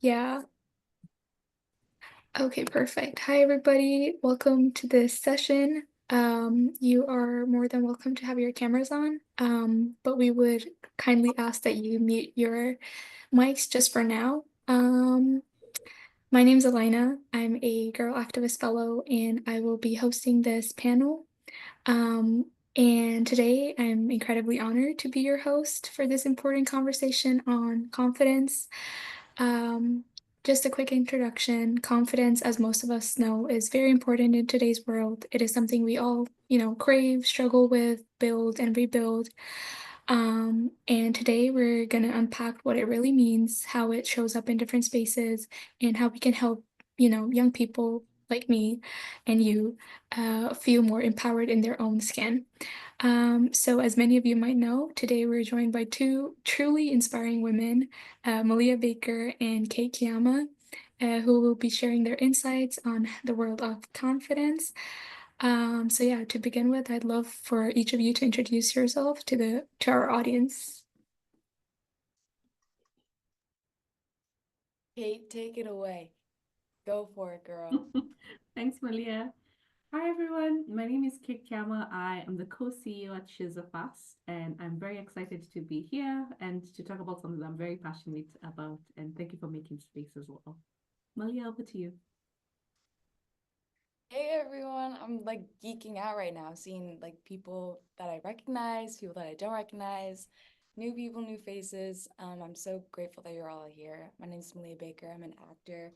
Yeah. Okay, perfect. Hi, everybody. Welcome to this session. You are more than welcome to have your cameras on, but we would kindly ask that you mute your mics just for now. My name's Elena. I'm a Girl Activist Fellow, and I will be hosting this panel. Um, and today I'm incredibly honored to be your host for this important conversation on confidence. Um, just a quick introduction. Confidence, as most of us know, is very important in today's world. It is something we all, crave, struggle with, build, and rebuild. And today we're going to unpack what it really means, how it shows up in different spaces, and how we can help, young people like me and you feel more empowered in their own skin. So, as many of you might know, today we're joined by two truly inspiring women, Malia Baker and Kate Kiama, who will be sharing their insights on the world of confidence. So yeah, to begin with, I'd love for each of you to introduce yourself to our audience. Kate, take it away. Go for it, girl. Thanks, Malia. Hi, everyone. My name is Kiama. I am the co-CEO at HERizon Fest, and I'm very excited to be here and to talk about something that I'm very passionate about. And thank you for making space as well. Malia, over to you. Hey everyone, I'm like geeking out right now, seeing like people that I recognize, people that I don't recognize, new people, new faces. I'm so grateful that you're all here. My name's Malia Baker. I'm an actor,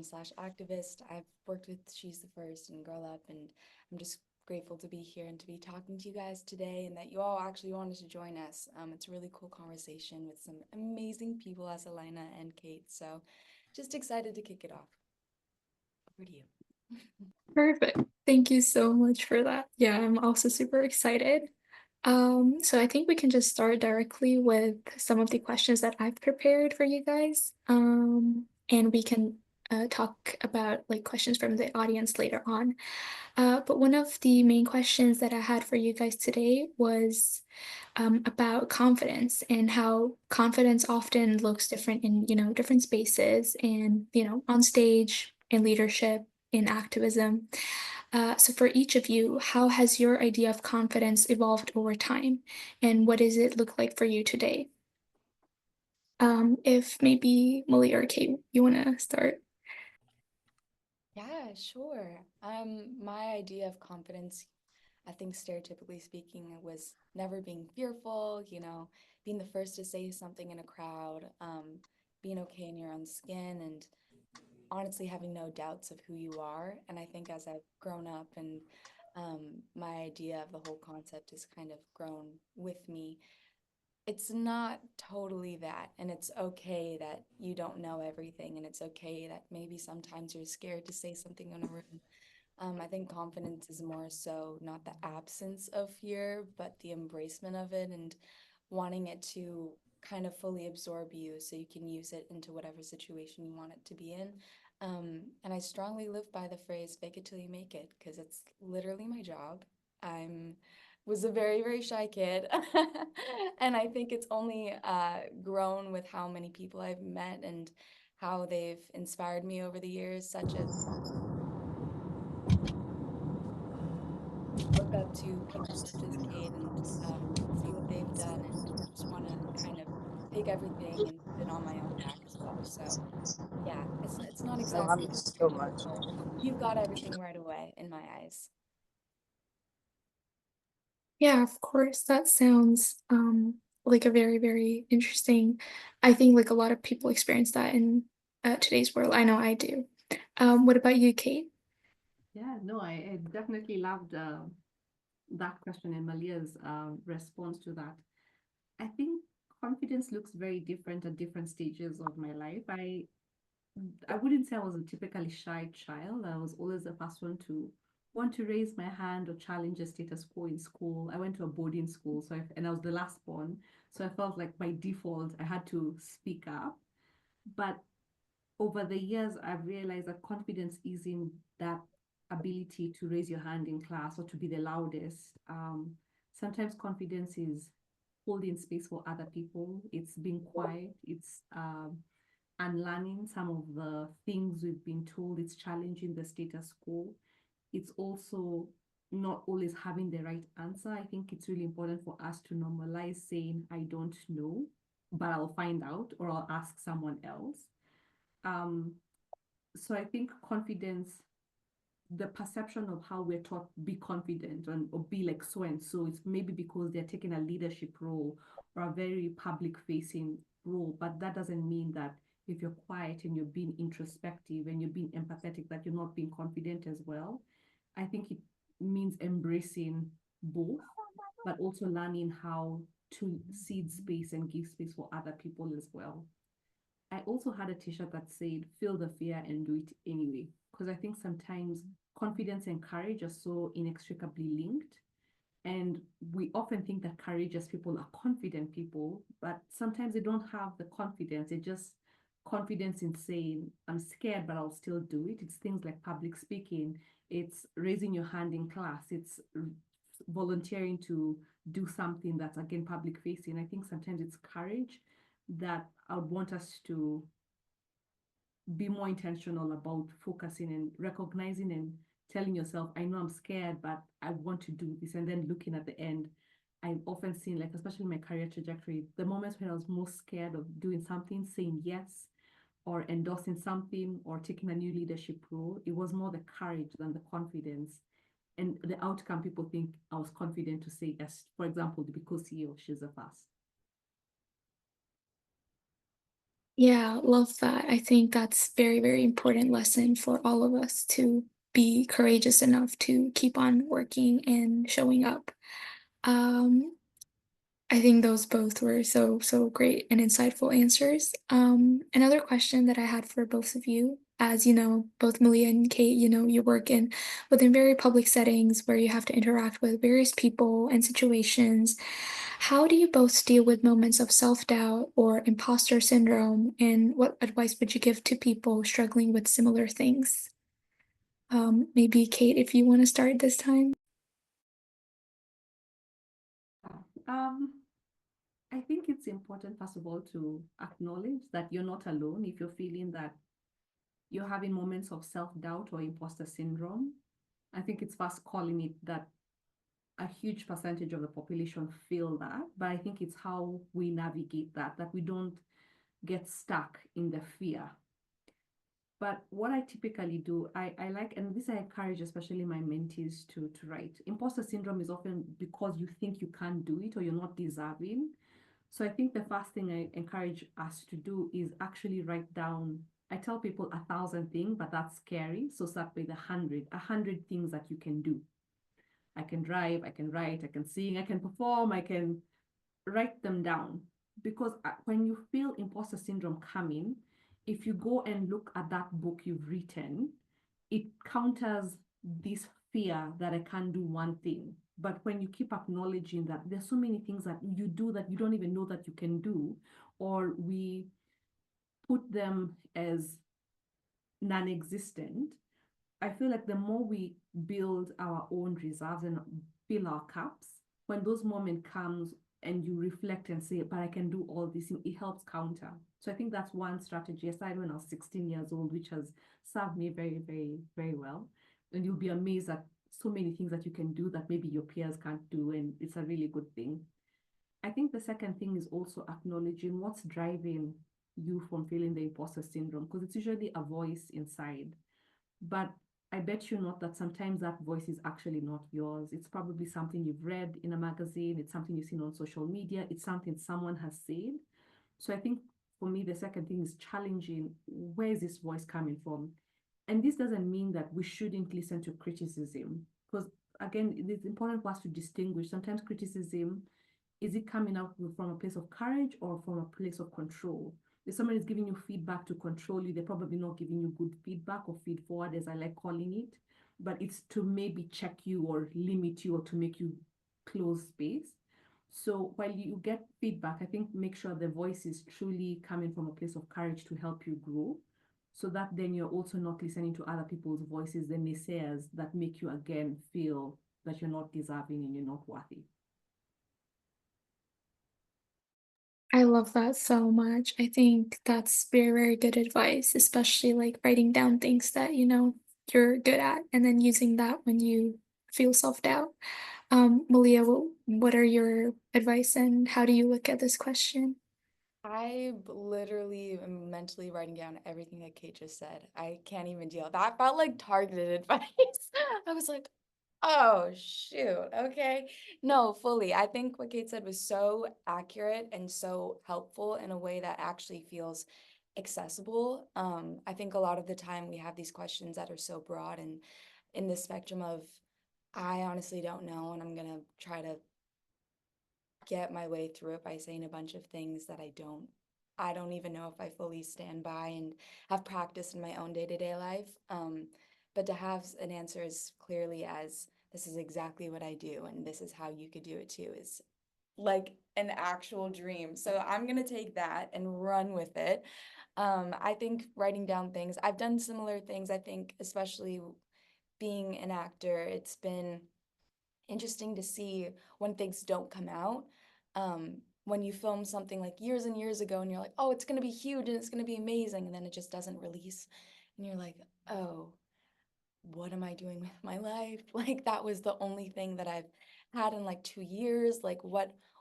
slash activist. I've worked with She's the First and Girl Up, and I'm just grateful to be here and to be talking to you guys today, and that you all actually wanted to join us. It's a really cool conversation with some amazing people as Elena and Kate. So, just excited to kick it off. Over to you. Perfect. Thank you so much for that. Yeah, I'm also super excited. So I think we can just start directly with some of the questions that I've prepared for you guys. And we can talk about like questions from the audience later on. But one of the main questions that I had for you guys today was about confidence and how confidence often looks different in, different spaces and, on stage, in leadership, in activism. So for each of you, how has your idea of confidence evolved over time? And what does it look like for you today? If maybe Molly or Kate, you want to start? Yeah, sure. My idea of confidence, I think stereotypically speaking, it was never being fearful, being the first to say something in a crowd, being okay in your own skin, and honestly having no doubts of who you are. And I think as I've grown up and my idea of the whole concept has kind of grown with me, it's not totally that. And it's okay that you don't know everything. And it's okay that maybe sometimes you're scared to say something in a room. I think confidence is more so not the absence of fear, but the embracement of it and wanting it to kind of fully absorb you so you can use it into whatever situation you want it to be in. And I strongly live by the phrase fake it till you make it because it's literally my job. I'm was a very, very shy kid. And I think it's only grown with how many people I've met and how they've inspired me over the years, such as look up to people such as Kate and see what they've done and just want to kind of take everything and put it on my own back as well. So yeah, it's not I love exactly it so much. stereotypical. You've got everything right away in my eyes. Yeah, of course. That sounds like a very, very interesting. I think like a lot of people experience that in today's world. I know I do. What about you, Kate? Yeah, no, I definitely loved that question and Malia's response to that. I think confidence looks very different at different stages of my life. I wouldn't say I was a typically shy child. I was always the first one to want to raise my hand or challenge a status quo in school. I went to a boarding school, and I was the last born. So I felt like by default I had to speak up. But over the years, I've realized that confidence isn't that ability to raise your hand in class or to be the loudest. Sometimes confidence is holding space for other people. It's being quiet. It's unlearning some of the things we've been told. It's challenging the status quo. It's also not always having the right answer. I think it's really important for us to normalize saying, I don't know, but I'll find out or I'll ask someone else. So I think confidence, the perception of how we're taught be confident and or be like so and so, it's maybe because they're taking a leadership role or a very public facing role, but that doesn't mean that if you're quiet and you're being introspective and you're being empathetic that you're not being confident as well. I think it means embracing both, but also learning how to cede space and give space for other people as well. I also had a t-shirt that said, feel the fear and do it anyway. Because I think sometimes confidence and courage are so inextricably linked. And we often think that courageous people are confident people, but sometimes they don't have the confidence. They just confidence in saying, I'm scared, but I'll still do it. It's things like public speaking, it's raising your hand in class, it's volunteering to do something that's again public facing. I think sometimes it's courage that I would want us to be more intentional about focusing and recognizing and telling yourself, I know I'm scared, but I want to do this. And then looking at the end, I've often seen, like, especially in my career trajectory, the moments when I was most scared of doing something, saying yes, or endorsing something, or taking a new leadership role, it was more the courage than the confidence. And the outcome, people think I was confident to say yes, for example, the because CEO, she's a fast. Yeah, love that. I think that's very, very important lesson for all of us to be courageous enough to keep on working and showing up. Um, I think those both were so great and insightful answers. Another question that I had for both of you, as you know, both Malia and Kate, you work in within very public settings where you have to interact with various people and situations. How do you both deal with moments of self-doubt or imposter syndrome, and what advice would you give to people struggling with similar things? Maybe Kate, if you want to start this time. Um, I think it's important, first of all, to acknowledge that you're not alone if you're feeling that you're having moments of self-doubt or imposter syndrome. I think it's first calling it that a huge percentage of the population feel that, but I think it's how we navigate that we don't get stuck in the fear. But what I typically do, I like, and this I encourage especially my mentees to write. Imposter syndrome is often because you think you can't do it or you're not deserving. So I think the first thing I encourage us to do is actually write down. I tell people 1,000 things, but that's scary. So start with 100 things that you can do. I can drive, I can write, I can sing, I can perform, I can write them down. Because when you feel imposter syndrome coming, if you go and look at that book you've written, it counters this fear that I can't do one thing. But when you keep acknowledging that there's so many things that you do that you don't even know that you can do, or we put them as non-existent, I feel like the more we build our own reserves and fill our cups, when those moments comes and you reflect and say, but I can do all this, it helps counter. So I think that's one strategy I started when I was 16 years old, which has served me very, very, very well. And you'll be amazed at so many things that you can do that maybe your peers can't do. And it's a really good thing. I think the second thing is also acknowledging what's driving you from feeling the imposter syndrome, because it's usually a voice inside. But I bet you not that sometimes that voice is actually not yours. It's probably something you've read in a magazine, it's something you've seen on social media, it's something someone has said. So I think for me, the second thing is challenging, where is this voice coming from? And this doesn't mean that we shouldn't listen to criticism, because again, it is important for us to distinguish. Sometimes criticism, is it coming out from a place of courage or from a place of control? If someone is giving you feedback to control you, they're probably not giving you good feedback or feed forward, as I like calling it, but it's to maybe check you or limit you or to make you close space. So while you get feedback, I think make sure the voice is truly coming from a place of courage to help you grow, so that then you're also not listening to other people's voices, the naysayers that make you again feel that you're not deserving and you're not worthy. I love that so much. I think that's very, very good advice, especially like writing down things that you know you're good at and then using that when you feel self-doubt. Malia, what are your advice and how do you look at this question? Literally am mentally writing down everything that Kate just said. I can't even deal. That felt like targeted advice. I was like, oh, shoot. Okay. No, fully. I think what Kate said was so accurate and so helpful in a way that actually feels accessible. I think a lot of the time we have these questions that are so broad and in the spectrum of, I honestly don't know, and I'm gonna try to get my way through it by saying a bunch of things that I don't even know if I fully stand by and have practiced in my own day-to-day life. But to have an answer as clearly as this is exactly what I do and this is how you could do it too is like an actual dream. So I'm gonna take that and run with it. I think writing down things, I've done similar things. I think especially being an actor, it's been interesting to see when things don't come out. When you film something like years and years ago and you're like, oh, it's going to be huge and it's going to be amazing. And then it just doesn't release. And you're like, oh, what am I doing with my life? Like, that was the only thing that I've had in like 2 years. Like,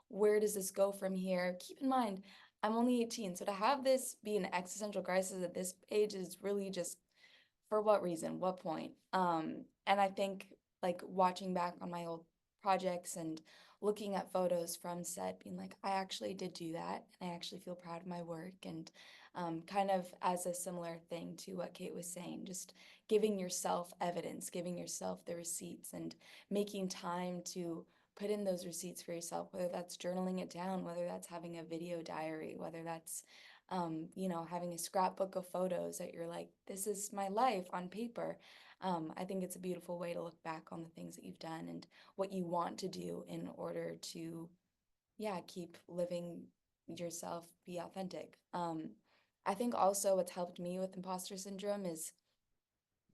where does this go from here? Keep in mind, I'm only 18. So to have this be an existential crisis at this age is really just for what reason? What point? And I think like watching back on my old projects and looking at photos from set, being like, I actually did do that, and I actually feel proud of my work. And kind of as a similar thing to what Kate was saying, just giving yourself evidence, giving yourself the receipts, and making time to put in those receipts for yourself, whether that's journaling it down, whether that's having a video diary, whether that's having a scrapbook of photos that you're like, this is my life on paper. I think it's a beautiful way to look back on the things that you've done and what you want to do in order to, yeah, keep living yourself, be authentic. I think also what's helped me with imposter syndrome is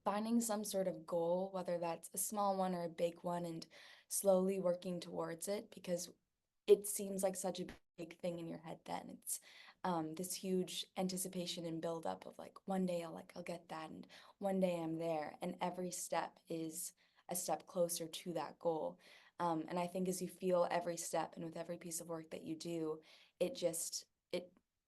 finding some sort of goal, whether that's a small one or a big one, and slowly working towards it because it seems like such a big thing in your head then. It's this huge anticipation and build up of like one day I'll get that and one day I'm there and every step is a step closer to that goal. And I think as you feel every step and with every piece of work that you do, it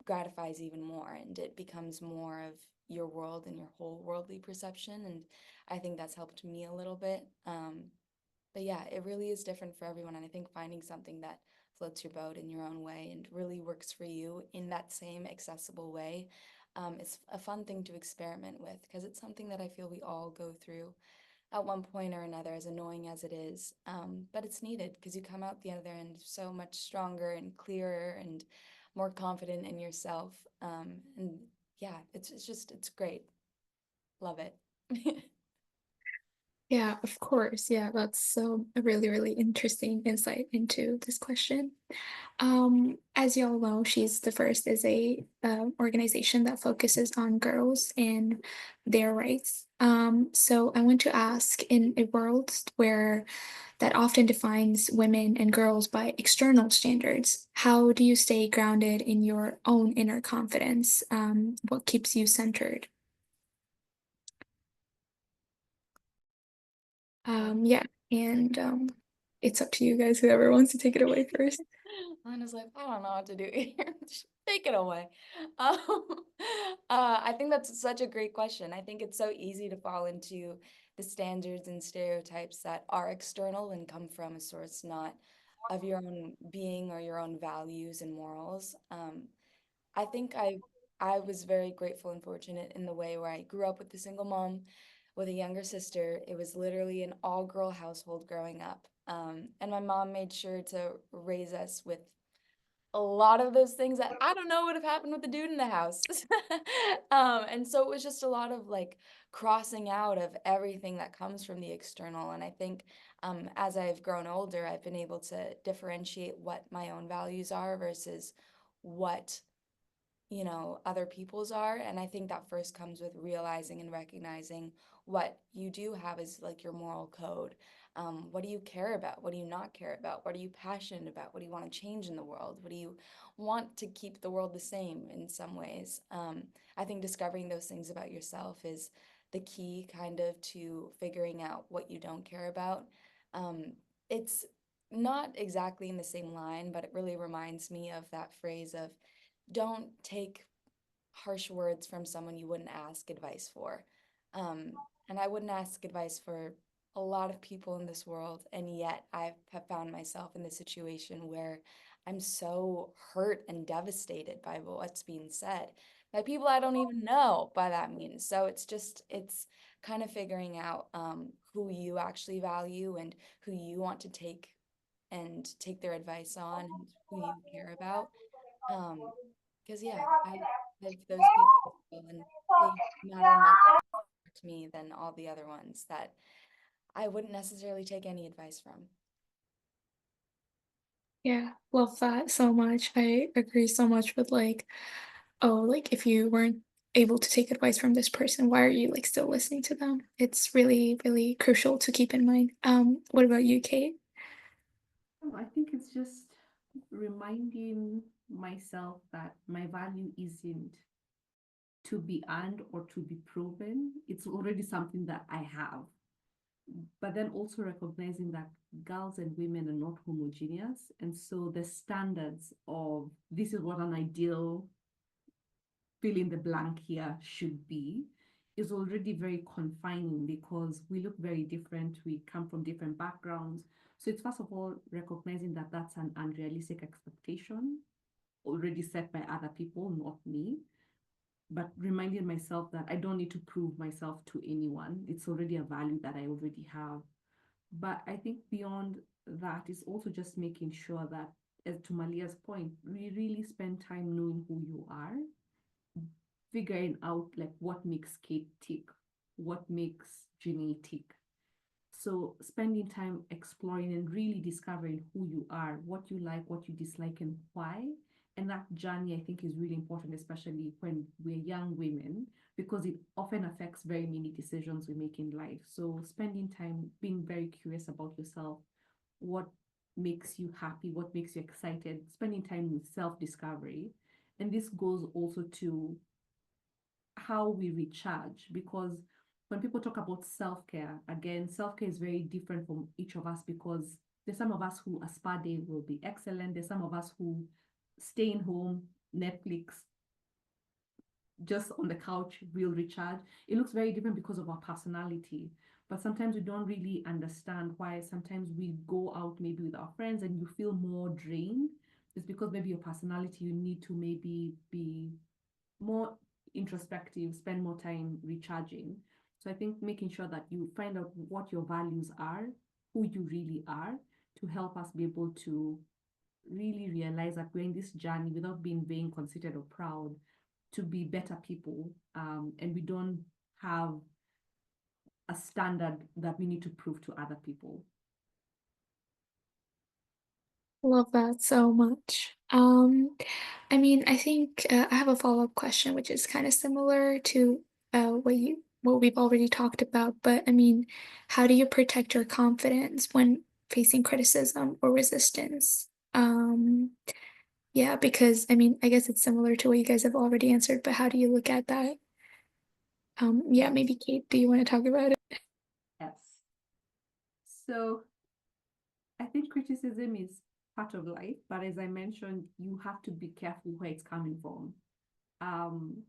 gratifies even more and it becomes more of your world and your whole worldly perception. And I think that's helped me a little bit. But yeah, it really is different for everyone. And I think finding something that floats your boat in your own way and really works for you in that same accessible way is a fun thing to experiment with because it's something that I feel we all go through at one point or another, as annoying as it is. But it's needed because you come out the other end so much stronger and clearer and more confident in yourself. And yeah, it's great. Love it. Yeah, of course. Yeah, that's so a really, really interesting insight into this question. As y'all know, She's the First is a organization that focuses on girls and their rights. So I want to ask, in a world where that often defines women and girls by external standards, how do you stay grounded in your own inner confidence? What keeps you centered? Yeah, and it's up to you guys, whoever wants to take it away first. Anna's like, I don't know what to do here. Take it away. Um, I think that's such a great question. I think it's so easy to fall into the standards and stereotypes that are external and come from a source not of your own being or your own values and morals. I think I was very grateful and fortunate in the way where I grew up with a single mom with a younger sister. It was literally an all-girl household growing up. And my mom made sure to raise us with a lot of those things that I don't know would have happened with the dude in the house. And so it was just a lot of like crossing out of everything that comes from the external. And I think as I've grown older, I've been able to differentiate what my own values are versus what other people's are. And I think that first comes with realizing and recognizing what you do have is like your moral code. What do you care about? What do you not care about? What are you passionate about? What do you want to change in the world? What do you want to keep the world the same in some ways? I think discovering those things about yourself is the key kind of to figuring out what you don't care about. It's not exactly in the same line, but it really reminds me of that phrase of don't take harsh words from someone you wouldn't ask advice for. Um, and I wouldn't ask advice for a lot of people in this world, and yet I have found myself in this situation where I'm so hurt and devastated by what's being said by people I don't even know by that means. So it's kind of figuring out who you actually value and who you want to take their advice on and who you care about. Um, because yeah, I have those people as well, and they matter much more to me than all the other ones that I wouldn't necessarily take any advice from. Yeah, love that so much. I agree so much with like, oh, like if you weren't able to take advice from this person, why are you like still listening to them? It's really, really crucial to keep in mind. What about you, Kate? I think it's just reminding myself that my value isn't to be earned or to be proven. It's already something that I have. But then also recognizing that girls and women are not homogeneous. And so the standards of this is what an ideal fill in the blank here should be is already very confining because we look very different. We come from different backgrounds. So it's first of all recognizing that that's an unrealistic expectation already set by other people, not me. But reminding myself that I don't need to prove myself to anyone. It's already a value that I already have. But I think beyond that is also just making sure that, as to Malia's point, we really spend time knowing who you are, figuring out like what makes Kate tick, what makes Jenny tick. So spending time exploring and really discovering who you are, what you like, what you dislike, and why. And that journey, I think, is really important, especially when we're young women, because it often affects very many decisions we make in life. So spending time being very curious about yourself, what makes you happy, what makes you excited, spending time with self-discovery. And this goes also to how we recharge, because when people talk about self-care, again, self-care is very different from each of us, because there's some of us who a spa day will be excellent. There's some of us who stay in home, Netflix, just on the couch, will recharge. It looks very different because of our personality. But sometimes we don't really understand why sometimes we go out maybe with our friends and you feel more drained. It's because maybe your personality, you need to maybe be more introspective, spend more time recharging. So I think making sure that you find out what your values are, who you really are, to help us be able to really realize that we're in this journey without being vain, conceited, or proud, to be better people. And we don't have a standard that we need to prove to other people. Love that so much. I mean, I think I have a follow-up question, which is kind of similar to what we've already talked about. But I mean, how do you protect your confidence when facing criticism or resistance? Yeah, because I mean, I guess it's similar to what you guys have already answered, but how do you look at that? Yeah, Yes. maybe Kate, do you want to talk about it? Yes. So I think criticism is part of life, but as I mentioned, you have to be careful where it's coming from. Um,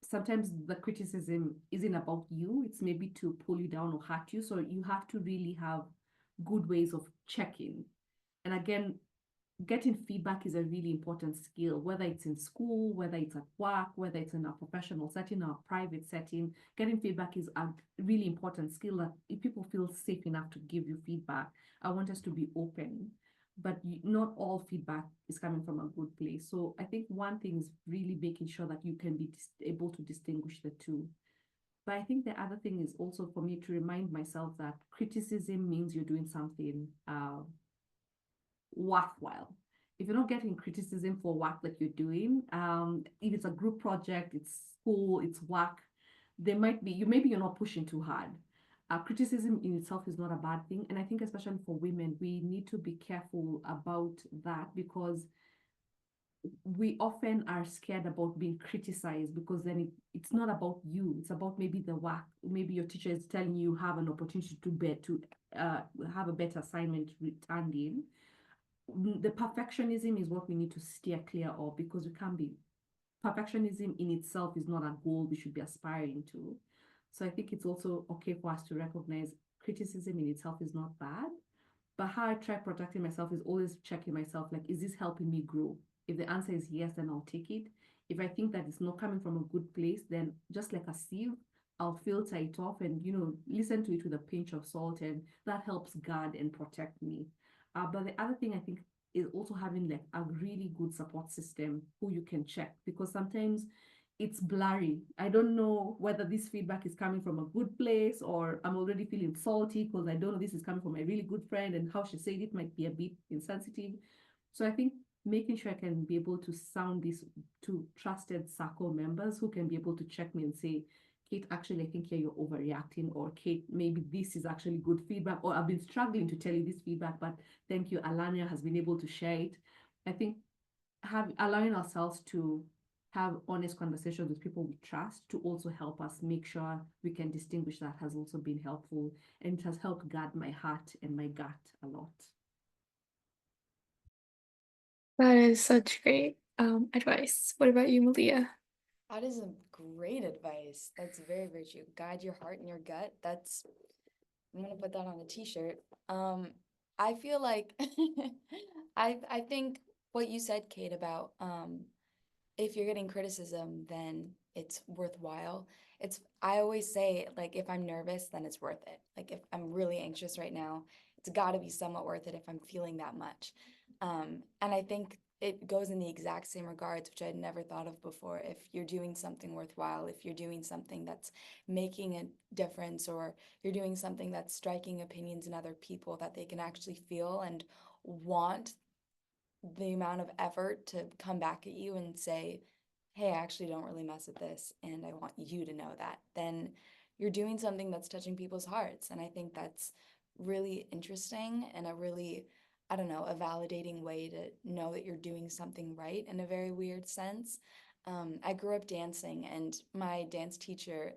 Sometimes the criticism isn't about you, it's maybe to pull you down or hurt you. So you have to really have good ways of checking. And again, getting feedback is a really important skill, whether it's in school, whether it's at work, whether it's in a professional setting or a private setting. Getting feedback is a really important skill that if people feel safe enough to give you feedback, I want us to be open. But not all feedback is coming from a good place. So I think one thing is really making sure that you can be able to distinguish the two. But I think the other thing is also for me to remind myself that criticism means you're doing something worthwhile. if you're not getting criticism for work that you're doing, if it's a group project, it's school, it's work, there might be maybe you're not pushing too hard. Criticism in itself is not a bad thing, and I think especially for women, we need to be careful about that because we often are scared about being criticized because then it's not about you, it's about maybe the work, maybe your teacher is telling you have an opportunity to have a better assignment returned in. The perfectionism is what we need to steer clear of because we can't be, perfectionism in itself is not a goal we should be aspiring to. So I think it's also okay for us to recognize criticism in itself is not bad, but how I try protecting myself is always checking myself, like, is this helping me grow? If the answer is yes, then I'll take it. If I think that it's not coming from a good place, then just like a sieve, I'll filter it off and, listen to it with a pinch of salt, and that helps guard and protect me. But the other thing I think is also having like a really good support system who you can check, because sometimes it's blurry. I don't know whether this feedback is coming from a good place or I'm already feeling salty because I don't know this is coming from a really good friend and how she said it might be a bit insensitive. So I think making sure I can be able to sound this to trusted circle members who can be able to check me and say, Kate, actually, I think here you're overreacting, or Kate, maybe this is actually good feedback, or I've been struggling to tell you this feedback, but thank you, Alania has been able to share it. I think allowing ourselves to have honest conversations with people we trust to also help us make sure we can distinguish that has also been helpful, and it has helped guard my heart and my gut a lot. That is such great advice. What about you, Malia? That is a great advice. That's very, very true. Guide your heart and your gut. I'm gonna put that on a t-shirt. I feel like I think what you said, Kate, about if you're getting criticism, then it's worthwhile. I always say, like, if I'm nervous, then it's worth it. Like, if I'm really anxious right now, it's got to be somewhat worth it if I'm feeling that much. And I think it goes in the exact same regards, which I'd never thought of before. If you're doing something worthwhile, if you're doing something that's making a difference, or you're doing something that's striking opinions in other people that they can actually feel and want the amount of effort to come back at you and say, hey, I actually don't really mess with this, and I want you to know that, then you're doing something that's touching people's hearts. And I think that's really interesting and a really, I don't know, a validating way to know that you're doing something right in a very weird sense. I grew up dancing, and my dance teacher,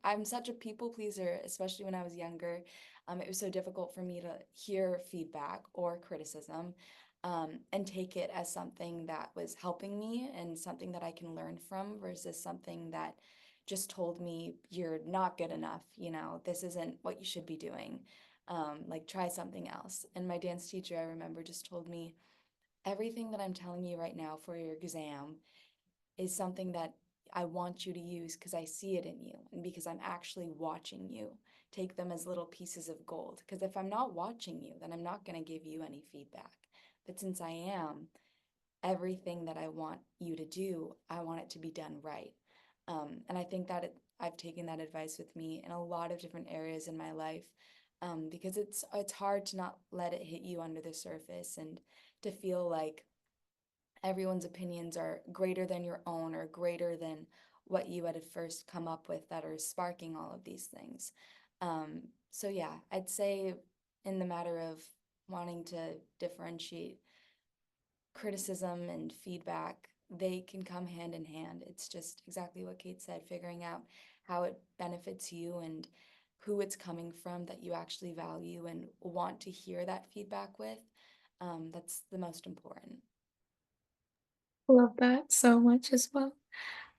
I'm such a people pleaser, especially when I was younger. It was so difficult for me to hear feedback or criticism, and take it as something that was helping me and something that I can learn from versus something that just told me you're not good enough, this isn't what you should be doing. Like, try something else. And my dance teacher, I remember, just told me everything that I'm telling you right now for your exam is something that I want you to use because I see it in you and because I'm actually watching you. Take them as little pieces of gold. Because if I'm not watching you, then I'm not going to give you any feedback. But since I am, everything that I want you to do, I want it to be done right. And I think that I've taken that advice with me in a lot of different areas in my life, because it's hard to not let it hit you under the surface and to feel like everyone's opinions are greater than your own or greater than what you had at first come up with that are sparking all of these things. So yeah, I'd say in the matter of wanting to differentiate criticism and feedback, they can come hand in hand. It's just exactly what Kate said, figuring out how it benefits you and who it's coming from that you actually value and want to hear that feedback with. That's the most important. Love that so much as well.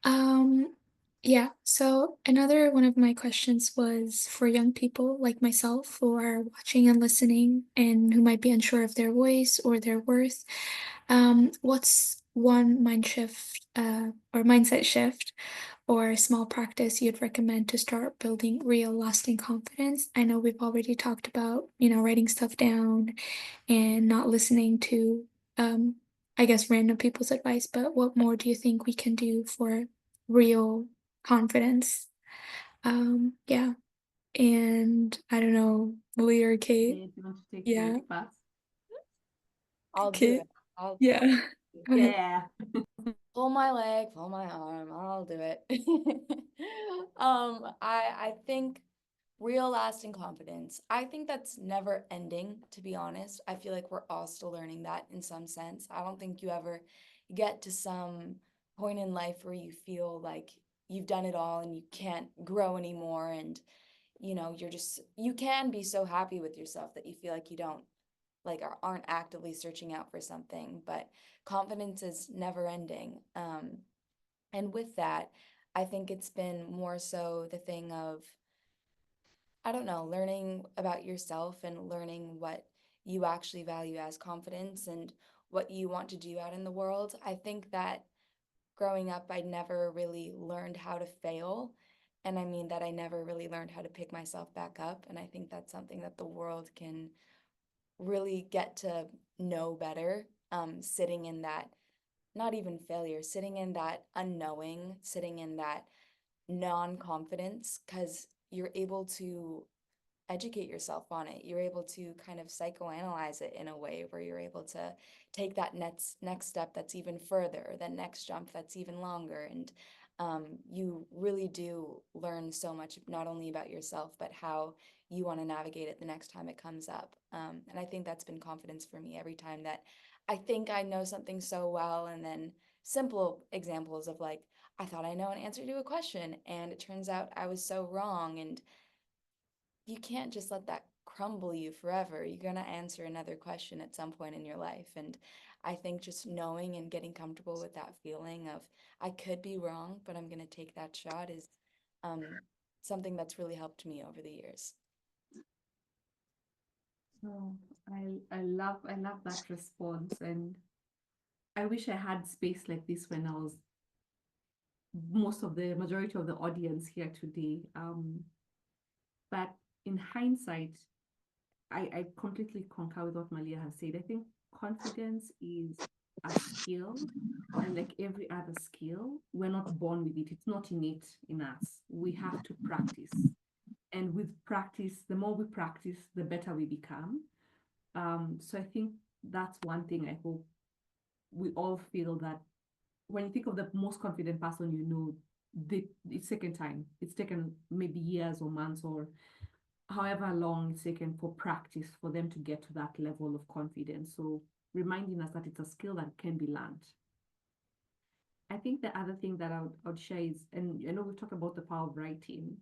Um, yeah, so another one of my questions was for young people like myself who are watching and listening and who might be unsure of their voice or their worth. What's one mind shift or mindset shift or small practice you'd recommend to start building real lasting confidence? I know we've already talked about, writing stuff down and not listening to, um, I guess, random people's advice, but what more do you think we can do for real confidence? Yeah. And I don't know, Malia or Kate. Yeah, if you want to take Yeah, the pass. I'll do Kate. it. I'll Yeah. Go ahead. Yeah. pull my leg, pull my arm, I'll do it. I think real lasting confidence. I think that's never ending, to be honest. I feel like we're all still learning that in some sense. I don't think you ever get to some point in life where you feel like you've done it all and you can't grow anymore and you can be so happy with yourself that you feel like you don't like aren't actively searching out for something, but confidence is never ending. And with that, I think it's been more so the thing of, I don't know, learning about yourself and learning what you actually value as confidence and what you want to do out in the world. I think that growing up, I never really learned how to fail. And I mean that I never really learned how to pick myself back up. And I think that's something that the world can really get to know better, sitting in that, not even failure, sitting in that unknowing, sitting in that non-confidence, because you're able to educate yourself on it. You're able to kind of psychoanalyze it in a way where you're able to take that next step that's even further, that next jump that's even longer. And you really do learn so much, not only about yourself, but how you want to navigate it the next time it comes up. And I think that's been confidence for me every time that I think I know something so well. And then simple examples of like, I thought I know an answer to a question, and it turns out I was so wrong. And you can't just let that crumble you forever. You're going to answer another question at some point in your life. And I think just knowing and getting comfortable with that feeling of I could be wrong, but I'm going to take that shot is um, something that's really helped me over the years. Oh, I love that response, and I wish I had space like this when I was most of the majority of the audience here today. But in hindsight, I completely concur with what Malia has said. I think confidence is a skill, and like every other skill, we're not born with it. It's not innate in us. We have to practice. And with practice, the more we practice, the better we become. So I think that's one thing I hope we all feel, that when you think of the most confident person you know, it's taken time. It's taken maybe years or months or however long it's taken for practice for them to get to that level of confidence. So reminding us that it's a skill that can be learned. I think the other thing that I would share is, and I know we've talked about the power of writing.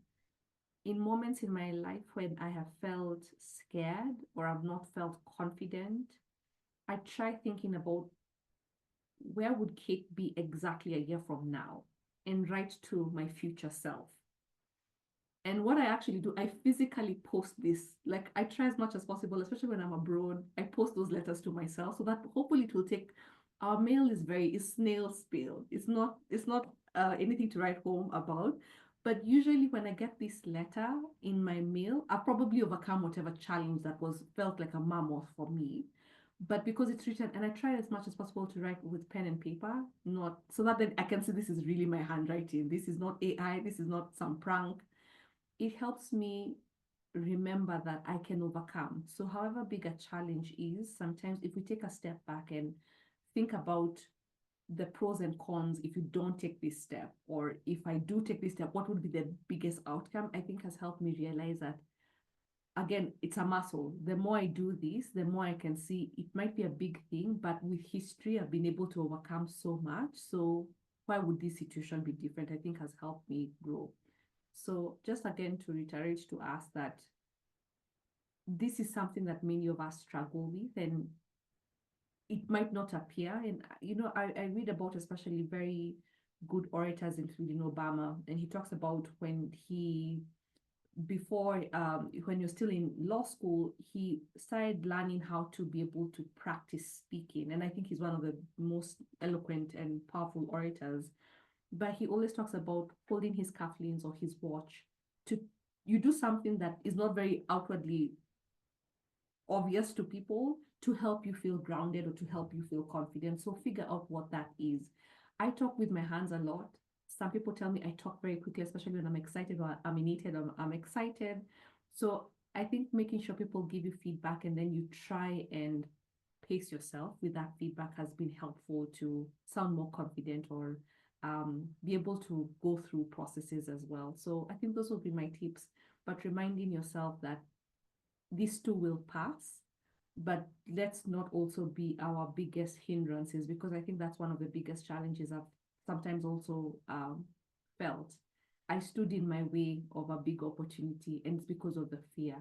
In moments in my life when I have felt scared or I've not felt confident, I try thinking about where would Kate be exactly a year from now, and write to my future self. And what I actually do, I physically post this. Like I try as much as possible, especially when I'm abroad, I post those letters to myself so that hopefully it will take. Our mail is snail mail. It's not anything to write home about. But usually when I get this letter in my mail, I probably overcome whatever challenge that was felt like a mammoth for me. But because it's written, and I try as much as possible to write with pen and paper, not so that then I can see this is really my handwriting. This is not AI. This is not some prank. It helps me remember that I can overcome. So, however big a challenge is, sometimes if we take a step back and think about the pros and cons if you don't take this step, or if I do take this step, what would be the biggest outcome? I think has helped me realize that, again, it's a muscle. The more I do this, the more I can see it might be a big thing, but with history, I've been able to overcome so much. So, why would this situation be different? I think has helped me grow. So just again to reiterate to us that this is something that many of us struggle with, and it might not appear. And I read about especially very good orators, including Obama, and he talks about when he before when you're still in law school, he started learning how to be able to practice speaking. And I think he's one of the most eloquent and powerful orators, but he always talks about holding his cufflinks or his watch to you do something that is not very outwardly obvious to people to help you feel grounded or to help you feel confident. So figure out what that is. I talk with my hands a lot. Some people tell me I talk very quickly, especially when I'm excited or I'm elated or I'm excited. So I think making sure people give you feedback and then you try and pace yourself with that feedback has been helpful to sound more confident or be able to go through processes as well. So I think those would be my tips, but reminding yourself that these two will pass, but let's not also be our biggest hindrances, because I think that's one of the biggest challenges I've sometimes also felt. I stood in my way of a big opportunity, and it's because of the fear.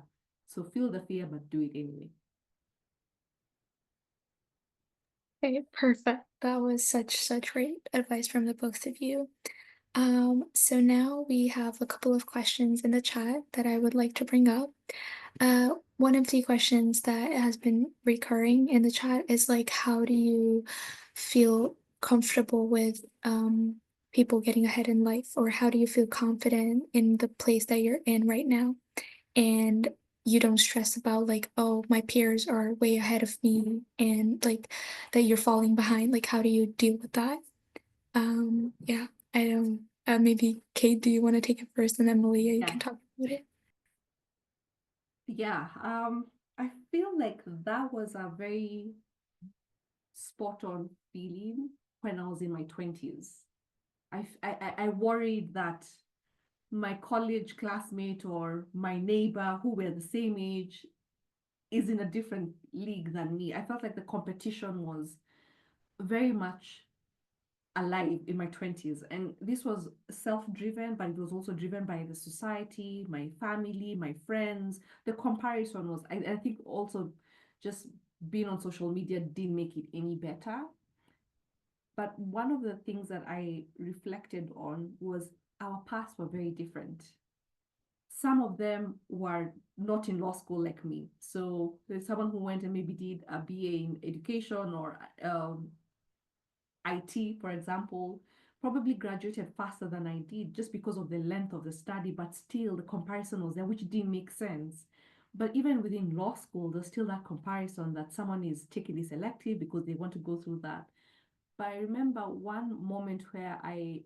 So feel the fear, but do it anyway. Okay, perfect. That was such great advice from the both of you. So now we have a couple of questions in the chat that I would like to bring up. One of the questions that has been recurring in the chat is like, how do you feel comfortable with people getting ahead in life, or how do you feel confident in the place that you're in right now? And you don't stress about like, oh, my peers are way ahead of me, and like that you're falling behind. Like, how do you deal with that? Yeah, I don't. Maybe Kate, do you want to take it first, and then Malia, you Yeah. can talk about it. Yeah. I feel like that was a very spot on feeling when I was in my 20s. I worried that my college classmate or my neighbor who were the same age is in a different league than me. I felt like the competition was very much alive in my 20s. And this was self driven, but it was also driven by the society, my family, my friends. The comparison was, I think, also just being on social media didn't make it any better. But one of the things that I reflected on was our paths were very different. Some of them were not in law school like me. So there's someone who went and maybe did a BA in education or IT, for example, probably graduated faster than I did just because of the length of the study, but still the comparison was there, which didn't make sense. But even within law school, there's still that comparison that someone is taking this elective because they want to go through that. But I remember one moment where I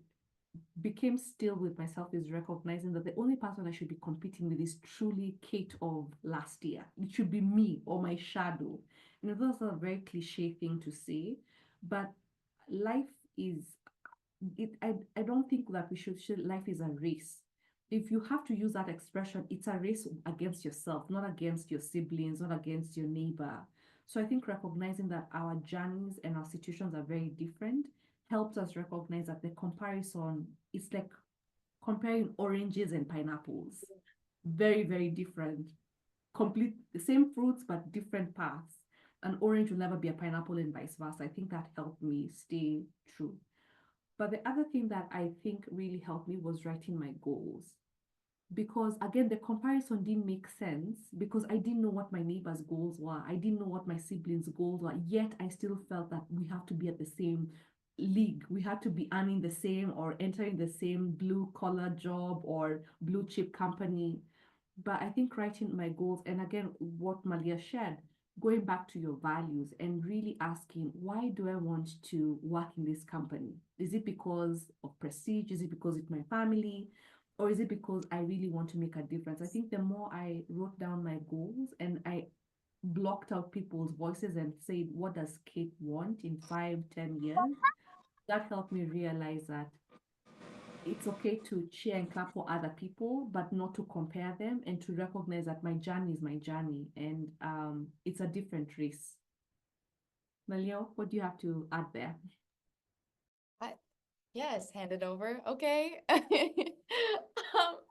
became still with myself is recognizing that the only person I should be competing with is truly Kate of last year. It should be me or my shadow. You know, that's a very cliche thing to say, but life is I don't think that we should life is a race. If you have to use that expression, it's a race against yourself, not against your siblings, not against your neighbor. So I think recognizing that our journeys and our situations are very different helps us recognize that the comparison is like comparing oranges and pineapples. Very, very different. Complete the same fruits, but different paths. An orange will never be a pineapple and vice versa. I think that helped me stay true. But the other thing that I think really helped me was writing my goals. Because again, the comparison didn't make sense because I didn't know what my neighbor's goals were. I didn't know what my siblings' goals were. Yet I still felt that we have to be at the same league. We had to be earning the same or entering the same blue collar job or blue chip company. But I think writing my goals, and again, what Malia shared, going back to your values and really asking, why do I want to work in this company? Is it because of prestige? Is it because it's my family? Or is it because I really want to make a difference? I think the more I wrote down my goals and I blocked out people's voices and said, what does Kate want in 5, 10 years? That helped me realize that it's okay to cheer and clap for other people, but not to compare them, and to recognize that my journey is my journey, and it's a different race. Malio, what do you have to add there? I, yes, hand it over. Okay.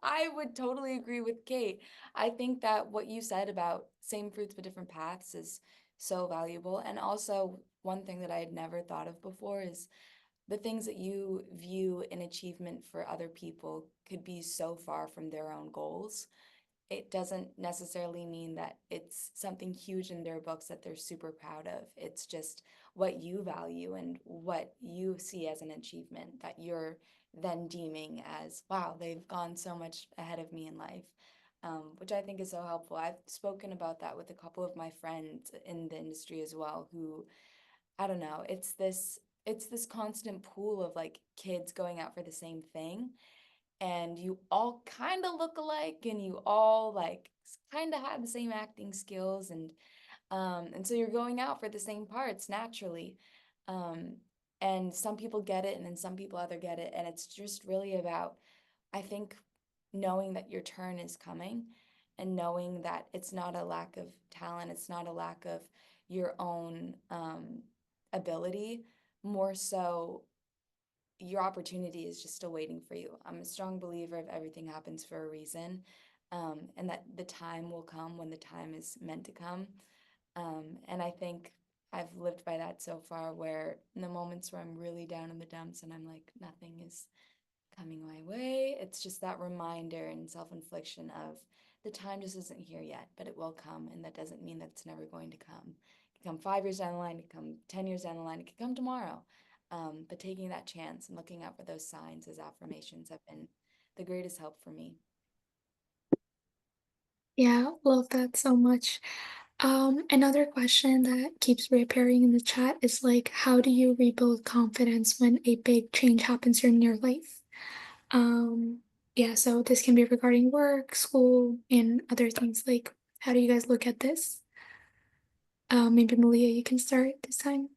I would totally agree with Kate. I think that what you said about same fruits but different paths is so valuable. And also, one thing that I had never thought of before is the things that you view an achievement for other people could be so far from their own goals. It doesn't necessarily mean that it's something huge in their books that they're super proud of. It's just what you value and what you see as an achievement that you're then deeming as, wow, they've gone so much ahead of me in life, which I think is so helpful. I've spoken about that with a couple of my friends in the industry as well, who, I don't know, it's this constant pool of like kids going out for the same thing, and you all kind of look alike and you all like kind of have the same acting skills, and And so you're going out for the same parts naturally. Um, and some people get it, and then some people other get it. And it's just really about, I think, knowing that your turn is coming and knowing that it's not a lack of talent, it's not a lack of your own ability, more so your opportunity is just still waiting for you. I'm a strong believer of everything happens for a reason, and that the time will come when the time is meant to come. And I think I've lived by that so far, where in the moments where I'm really down in the dumps and I'm like, nothing is coming my way, it's just that reminder and self-infliction of the time just isn't here yet, but it will come. And that doesn't mean that it's never going to come. It can come 5 years down the line, it can come 10 years down the line, it can come tomorrow. But taking that chance and looking out for those signs as affirmations have been the greatest help for me. Yeah, love that so much. Another question that keeps reappearing in the chat is like, how do you rebuild confidence when a big change happens in your life? Yeah, so this can be regarding work, school, and other things. Like, how do you guys look at this? Maybe Malia, you can start this time.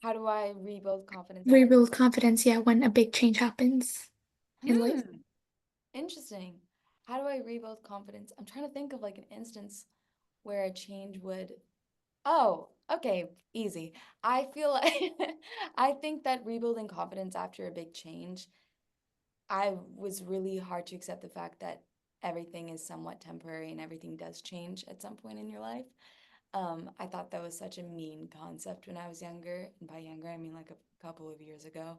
How do I rebuild confidence after? Rebuild confidence, yeah, when a big change happens in life. Hmm, interesting. How do I rebuild confidence? I'm trying to think of like an instance where a change would. Oh, okay, easy. I feel like I think that rebuilding confidence after a big change, I was really hard to accept the fact that everything is somewhat temporary and everything does change at some point in your life. I thought that was such a mean concept when I was younger, and by younger I mean like a couple of years ago.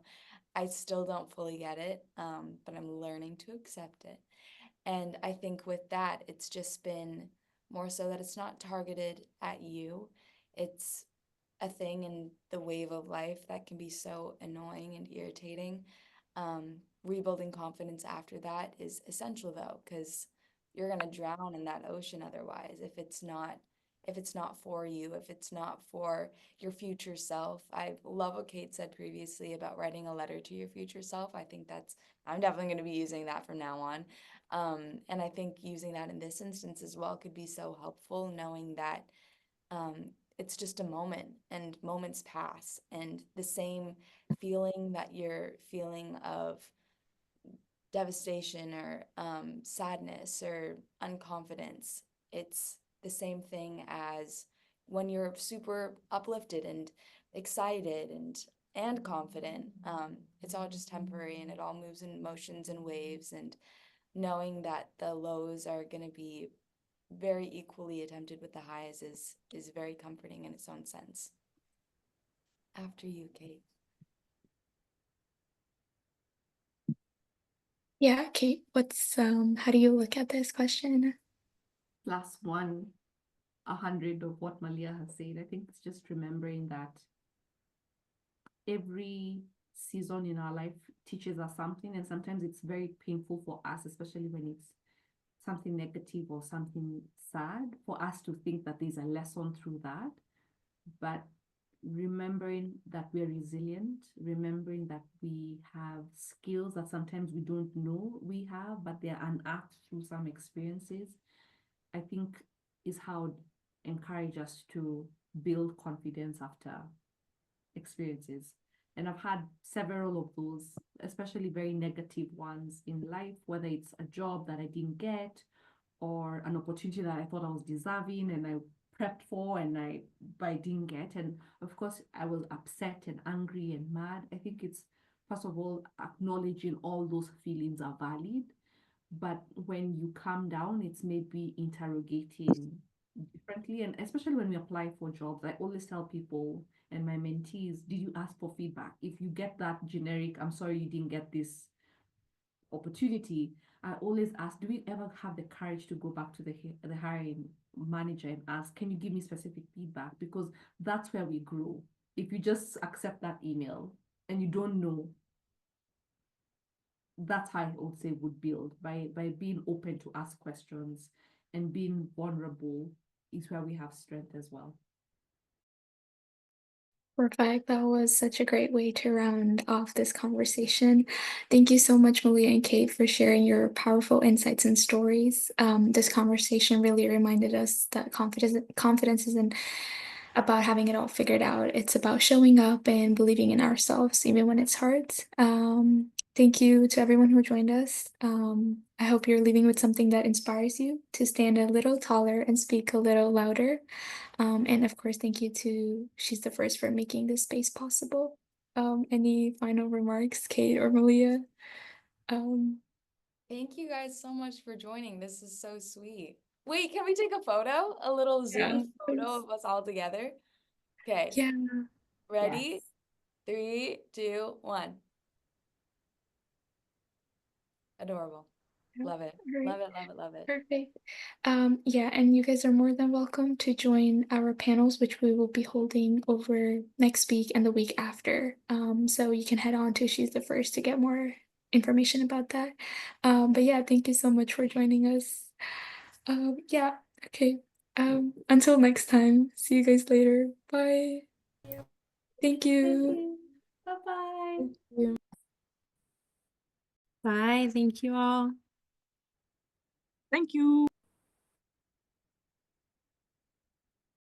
I still don't fully get it, but I'm learning to accept it. And I think with that, it's just been more so that it's not targeted at you. It's a thing in the wave of life that can be so annoying and irritating. Rebuilding confidence after that is essential though, because you're gonna drown in that ocean otherwise if it's not for you, if it's not for your future self. I love what Kate said previously about writing a letter to your future self. I think I'm definitely going to be using that from now on. And I think using that in this instance as well could be so helpful, knowing that um, it's just a moment and moments pass, and the same feeling that you're feeling of devastation or sadness or unconfidence, it's the same thing as when you're super uplifted and excited and confident. It's all just temporary and it all moves in motions and waves, and knowing that the lows are going to be very equally attempted with the highs is very comforting in its own sense. After you, Kate. Yeah, Kate, how do you look at this question? Plus one, 100 of what Malia has said. I think it's just remembering that every season in our life teaches us something, and sometimes it's very painful for us, especially when it's something negative or something sad, for us to think that there's a lesson through that. But remembering that we're resilient, remembering that we have skills that sometimes we don't know we have, but they're unearthed through some experiences, I think is how encourage us to build confidence after experiences. And I've had several of those, especially very negative ones in life, whether it's a job that I didn't get or an opportunity that I thought I was deserving and I prepped for and but I didn't get. And of course, I was upset and angry and mad. I think it's first of all acknowledging all those feelings are valid, but when you calm down, it's maybe interrogating differently. And especially when we apply for jobs, I always tell people and my mentees, did you ask for feedback? If you get that generic, I'm sorry you didn't get this opportunity, I always ask, do we ever have the courage to go back to the hiring manager and ask, can you give me specific feedback? Because that's where we grow. If you just accept that email and you don't know, that's how I would say would build by being open to ask questions and being vulnerable is where we have strength as well. Perfect. That was such a great way to round off this conversation. Thank you so much, Malia and Kate, for sharing your powerful insights and stories. This conversation really reminded us that confidence isn't about having it all figured out. It's about showing up and believing in ourselves, even when it's hard. Thank you to everyone who joined us. I hope you're leaving with something that inspires you to stand a little taller and speak a little louder. And of course, thank you to She's the First for making this space possible. Any final remarks, Kate or Malia? Um, Thank you guys so much for joining. This is so sweet. Wait, can we take a photo? A little yeah, of Zoom photo course. of us all together? Okay, Yeah. ready? Yes. 3, 2, 1. Adorable. Yeah. Love it. All right. Love it, love it, love it. Perfect. Yeah, and you guys are more than welcome to join our panels, which we will be holding over next week and the week after. So you can head on to She's the First to get more information about that. But yeah, thank you so much for joining us. Yeah, okay. Until next time, see you guys later. Bye. Thank Thank you. you. Bye-bye. Thank you. Bye. Thank you all. Thank you.